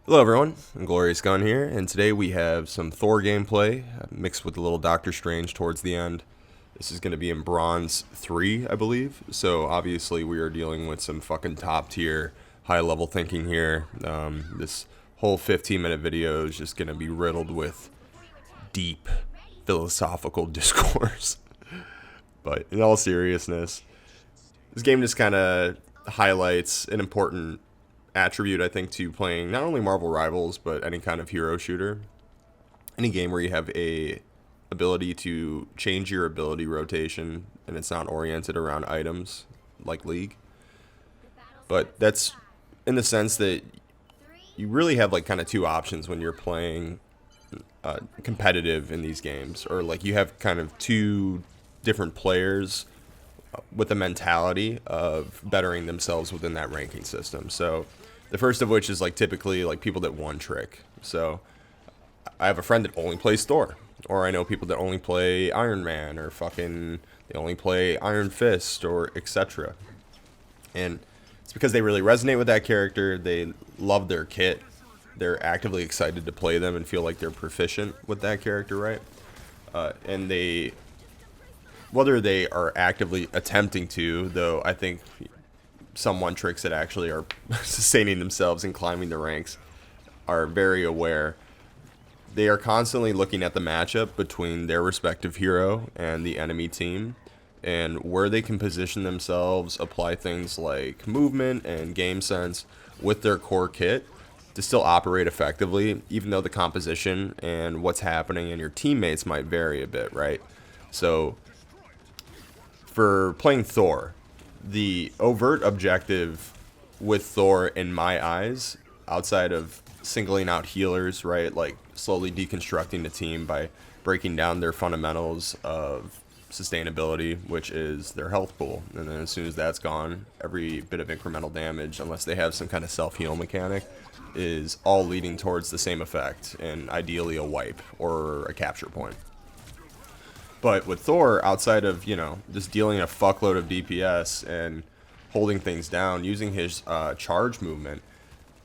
Hello everyone, Glorious Gun here, and today we have some Thor gameplay mixed with a little Doctor Strange towards the end. This is going to be in Bronze 3, I believe, so obviously we are dealing with some fucking top tier, high level thinking here. This whole 15-minute video is just going to be riddled with deep philosophical discourse. But in all seriousness, this game just kind of highlights an important attribute, I think, to playing not only Marvel Rivals but any kind of hero shooter. Any game where you have a ability to change your ability rotation and it's not oriented around items like League. But that's in the sense that you really have like kind of two options when you're playing competitive in these games, or like you have kind of two different players with a mentality of bettering themselves within that ranking system. So the first of which is like typically like people that one trick. So I have a friend that only plays Thor, or I know people that only play Iron Man, or fucking they only play Iron Fist, or etc. And it's because they really resonate with that character. They love their kit. They're actively excited to play them and feel like they're proficient with that character, right? And they, whether they are actively attempting to, though I think some one tricks that actually are sustaining themselves and climbing the ranks are very aware. They are constantly looking at the matchup between their respective hero and the enemy team, and where they can position themselves, apply things like movement and game sense with their core kit to still operate effectively, even though the composition and what's happening and your teammates might vary a bit, right? So for playing Thor, the overt objective with Thor, in my eyes, outside of singling out healers, right, like slowly deconstructing the team by breaking down their fundamentals of sustainability, which is their health pool, and then as soon as that's gone, every bit of incremental damage, unless they have some kind of self-heal mechanic, is all leading towards the same effect, and ideally a wipe or a capture point. But with Thor, outside of, just dealing a fuckload of DPS and holding things down, using his charge movement,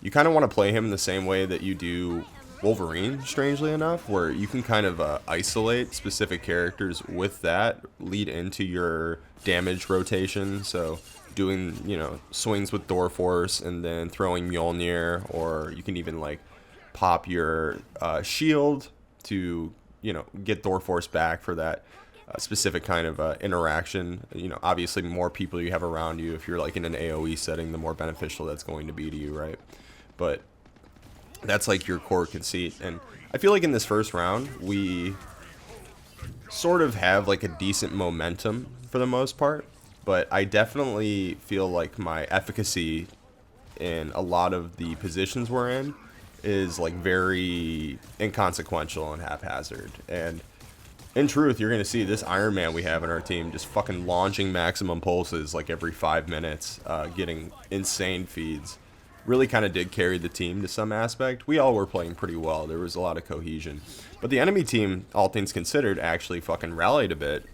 you kind of want to play him in the same way that you do Wolverine, strangely enough, where you can kind of isolate specific characters with that, lead into your damage rotation. So doing, swings with Thor Force and then throwing Mjolnir, or you can even like pop your shield to get Thor Force back for that specific kind of interaction. Obviously, more people you have around you, if you're like in an AoE setting, the more beneficial that's going to be to you, right? But that's like your core conceit. And I feel like in this first round, we sort of have like a decent momentum for the most part. But I definitely feel like my efficacy in a lot of the positions we're in is like very inconsequential and haphazard. And in truth, you're going to see this Iron Man we have in our team just fucking launching maximum pulses like every 5 minutes, getting insane feeds. Really kind of did carry the team to some aspect. We all were playing pretty well. There was a lot of cohesion. But the enemy team, all things considered, actually fucking rallied a bit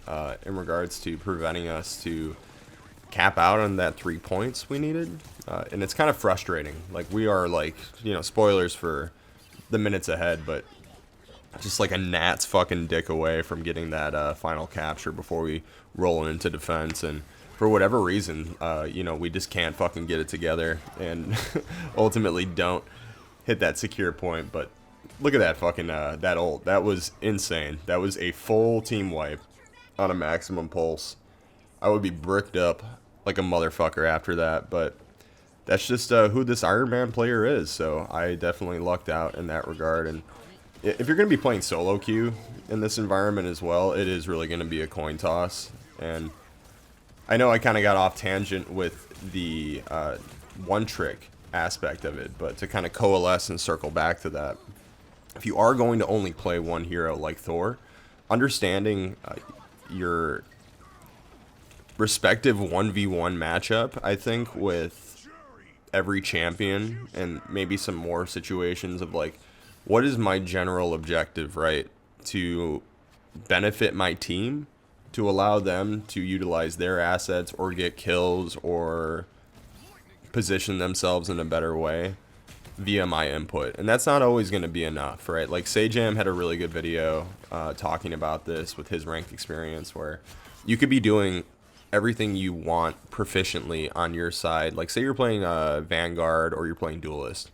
in regards to preventing us to cap out on that 3 points we needed. And it's kind of frustrating. Like, we are like, spoilers for the minutes ahead, but just like a gnat's fucking dick away from getting that final capture before we roll into defense. And for whatever reason, we just can't fucking get it together and ultimately don't hit that secure point. But look at that fucking, that ult. That was insane. That was a full team wipe on a maximum pulse. I would be bricked up like a motherfucker after that, but that's just who this Iron Man player is. So I definitely lucked out in that regard. And if you're going to be playing solo queue in this environment as well, it is really going to be a coin toss. And I know I kind of got off tangent with the one trick aspect of it, but to kind of coalesce and circle back to that, if you are going to only play one hero like Thor, understanding your respective 1v1 matchup, I think, with every champion, and maybe some more situations of like, what is my general objective, right? To benefit my team, to allow them to utilize their assets or get kills or position themselves in a better way via my input, and that's not always going to be enough, right? Like Sajam had a really good video talking about this with his ranked experience, where you could be doing everything you want proficiently on your side. Like say you're playing Vanguard or you're playing Duelist,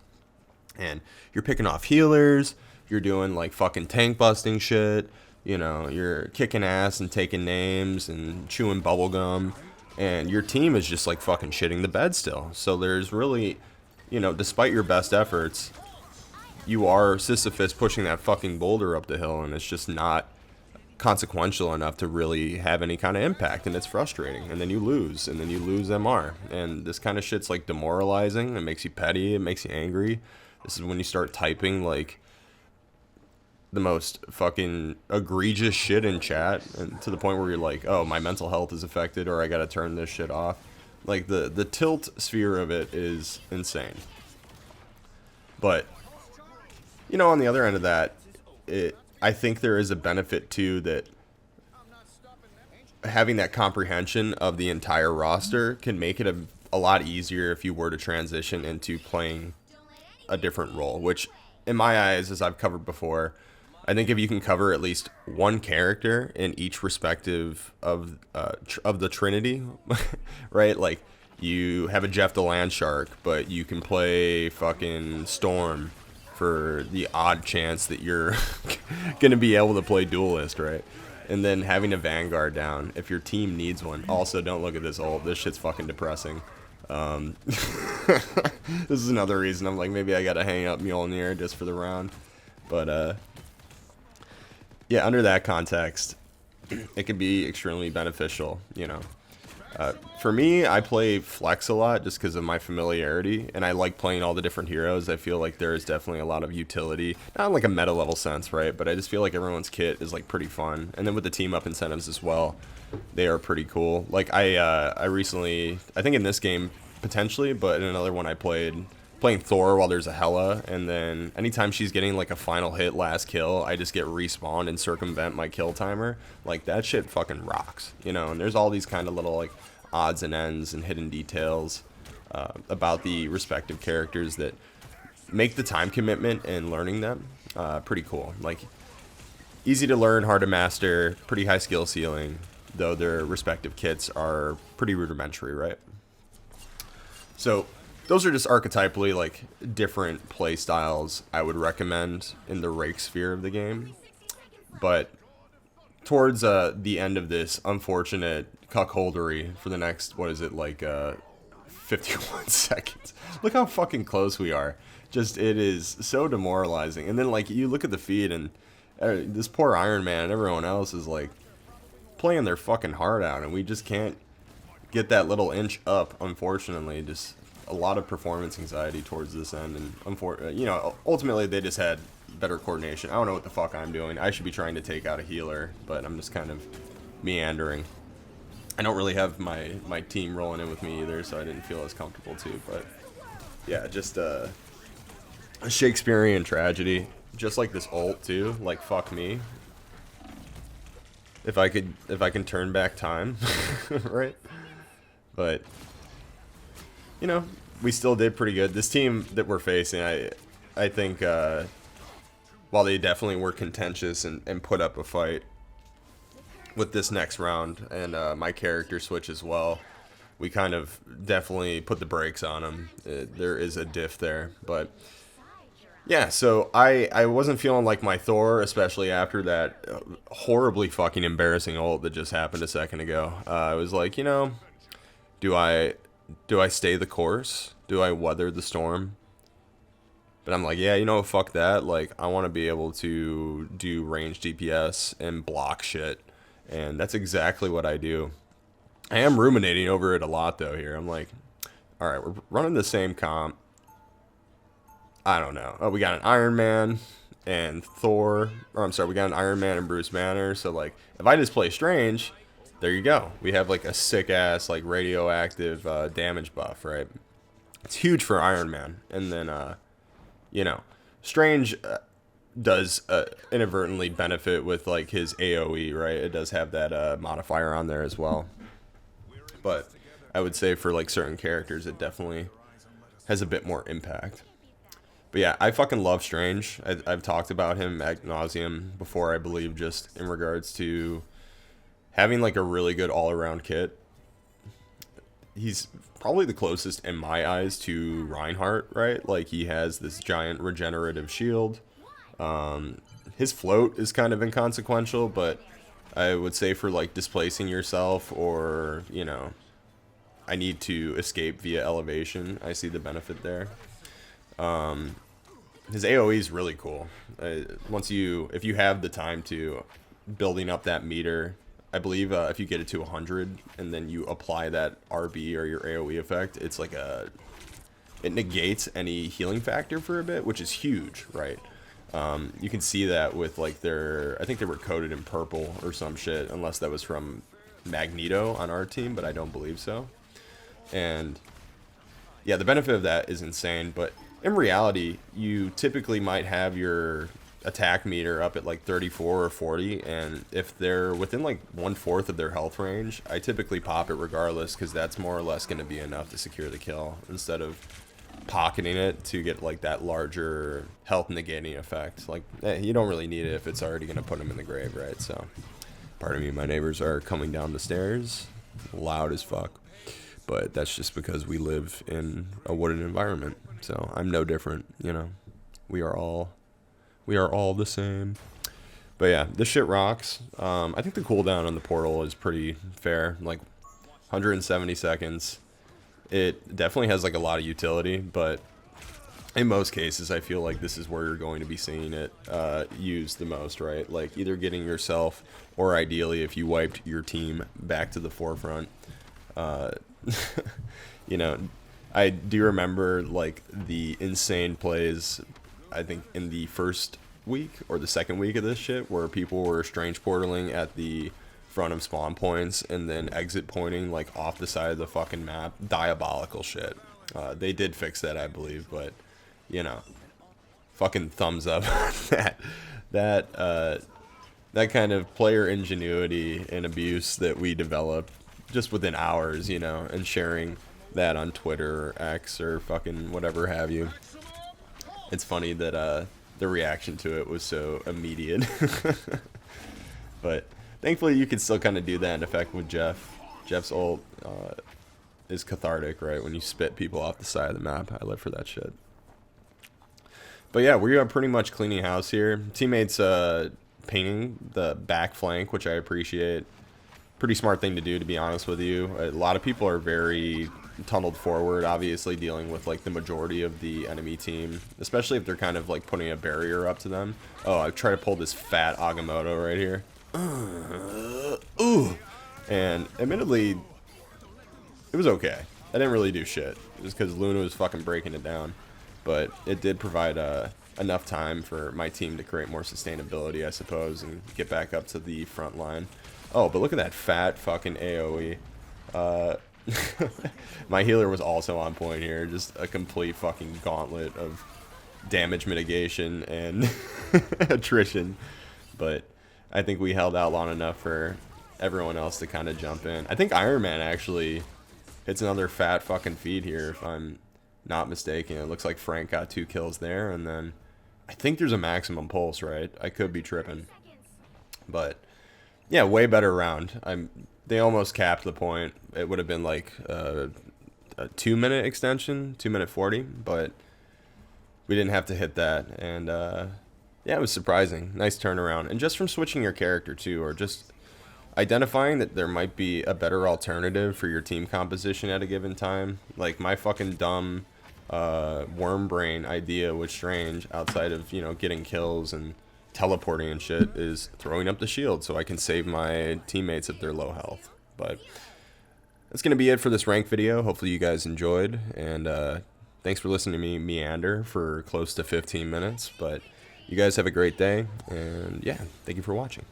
and you're picking off healers, you're doing like fucking tank busting shit, you know, you're kicking ass and taking names and chewing bubblegum, and your team is just like fucking shitting the bed still. So there's really, you know, despite your best efforts, you are Sisyphus pushing that fucking boulder up the hill, and it's just not consequential enough to really have any kind of impact, and it's frustrating. And then you lose, and then you lose MR, and this kind of shit's like demoralizing. It makes you petty, it makes you angry. This is when you start typing like the most fucking egregious shit in chat, and to the point where you're like, oh, my mental health is affected, or I gotta turn this shit off. Like the tilt sphere of it is insane. But you know, on the other end of that, I think there is a benefit too, that having that comprehension of the entire roster can make it a lot easier if you were to transition into playing a different role, which in my eyes, as I've covered before, I think if you can cover at least one character in each respective of the Trinity, right? Like you have a Jeff the Landshark, but you can play fucking Storm for the odd chance that you're gonna be able to play Duelist, right? And then having a Vanguard down if your team needs one. Also, don't look at this ult. This shit's fucking depressing. This is another reason I'm like, maybe I gotta hang up Mjolnir just for the round. But yeah, under that context, it could be extremely beneficial, you know. For me, I play Flex a lot just because of my familiarity, and I like playing all the different heroes. I feel like there is definitely a lot of utility, not in like a meta level sense, right? But I just feel like everyone's kit is like pretty fun, and then with the team up incentives as well, they are pretty cool. Like I recently, I think in this game potentially, but in another one I playing Thor while there's a Hela, and then anytime she's getting like a final hit, last kill, I just get respawned and circumvent my kill timer. Like that shit fucking rocks, you know. And there's all these kind of little like odds and ends and hidden details about the respective characters that make the time commitment and learning them pretty cool. Like easy to learn, hard to master, pretty high skill ceiling, though their respective kits are pretty rudimentary, right? So those are just archetypally like different play styles I would recommend in the rake sphere of the game. But towards the end of this unfortunate cuckoldery for the next, what is it, like 51 seconds. Look how fucking close we are. Just, it is so demoralizing. And then like you look at the feed and this poor Iron Man and everyone else is like playing their fucking heart out, and we just can't get that little inch up, unfortunately. Just a lot of performance anxiety towards this end, and you know, ultimately they just had better coordination. I don't know what the fuck I'm doing. I should be trying to take out a healer, but I'm just kind of meandering. I don't really have my team rolling in with me either, so I didn't feel as comfortable too. But yeah, just a Shakespearean tragedy, just like this ult too. Like fuck me. If I can turn back time, right? But you know, we still did pretty good. This team that we're facing, I think, while they definitely were contentious and put up a fight with this next round, and my character switch as well, we kind of definitely put the brakes on them. There is a diff there, but yeah, so I wasn't feeling like my Thor, especially after that horribly fucking embarrassing ult that just happened a second ago. I was like, you know, do I stay the course? Do I weather the storm? But I'm like, yeah, you know, fuck that. Like, I want to be able to do range DPS and block shit. And that's exactly what I do. I am ruminating over it a lot, though, here. I'm like, all right, we're running the same comp. I don't know. Oh, we got an Iron Man and Thor. Or, I'm sorry, we got an Iron Man and Bruce Banner. So, like, if I just play Strange, there you go. We have like a sick ass like radioactive damage buff, right? It's huge for Iron Man. And then you know, Strange does inadvertently benefit with like his AoE, right? It does have that modifier on there as well. But I would say for like certain characters, it definitely has a bit more impact. But yeah, I fucking love Strange. I've talked about him ad nauseum before, I believe, just in regards to having like a really good all-around kit. He's probably the closest in my eyes to Reinhardt, right? Like he has this giant regenerative shield. His float is kind of inconsequential, but I would say for like displacing yourself or, you know, I need to escape via elevation, I see the benefit there. His AoE is really cool. If you have the time to building up that meter, I believe if you get it to 100 and then you apply that RB or your AoE effect, it's like it negates any healing factor for a bit, which is huge, right? You can see that with like I think they were coded in purple or some shit, unless that was from Magneto on our team, but I don't believe so. And yeah, the benefit of that is insane, but in reality, you typically might have your attack meter up at like 34 or 40, and if they're within like 1/4 of their health range, I typically pop it regardless, because that's more or less going to be enough to secure the kill, instead of pocketing it to get like that larger health negating effect. Like, you don't really need it if it's already going to put them in the grave, right? So, pardon me, my neighbors are coming down the stairs, loud as fuck. But that's just because we live in a wooded environment. So I'm no different, you know. We are all the same. But yeah, this shit rocks. I think the cooldown on the portal is pretty fair, like 170 seconds. It definitely has like a lot of utility, but in most cases, I feel like this is where you're going to be seeing it used the most, right? Like either getting yourself, or ideally, if you wiped your team back to the forefront. You know, I do remember like the insane plays, I think in the first week or the second week of this shit, where people were strange portaling at the front of spawn points and then exit pointing like off the side of the fucking map. Diabolical shit. They did fix that, I believe, but you know, fucking thumbs up that kind of player ingenuity and abuse that we developed just within hours, you know, and sharing that on Twitter or X or fucking whatever have you. It's funny that the reaction to it was so immediate. But thankfully you can still kind of do that in effect with Jeff. Jeff's ult is cathartic, right? When you spit people off the side of the map. I live for that shit. But yeah, we are pretty much cleaning house here. Teammates painting the back flank, which I appreciate. Pretty smart thing to do, to be honest with you. A lot of people are very tunneled forward, obviously dealing with like the majority of the enemy team, especially if they're kind of like putting a barrier up to them. Oh, I try to pull this fat Agamotto right here. Ooh. And admittedly, it was okay. I didn't really do shit, just because Luna was fucking breaking it down. But it did provide enough time for my team to create more sustainability, I suppose, and get back up to the front line. Oh, but look at that fat fucking AoE. My healer was also on point here. Just a complete fucking gauntlet of damage mitigation and attrition. But I think we held out long enough for everyone else to kind of jump in. I think Iron Man actually hits another fat fucking feed here, if I'm not mistaken. It looks like Frank got 2 kills there, and then I think there's a maximum pulse, right? I could be tripping. But yeah, way better round. They almost capped the point. It would have been like a 2-minute extension, 2-minute 40, but we didn't have to hit that. And yeah, it was surprising. Nice turnaround. And just from switching your character too, or just identifying that there might be a better alternative for your team composition at a given time. Like my fucking dumb worm brain idea with Strange, outside of, you know, getting kills and teleporting and shit, is throwing up the shield so I can save my teammates if they're low health. But that's going to be it for this rank video. Hopefully you guys enjoyed, and thanks for listening to me meander for close to 15 minutes. But you guys have a great day, and yeah, thank you for watching.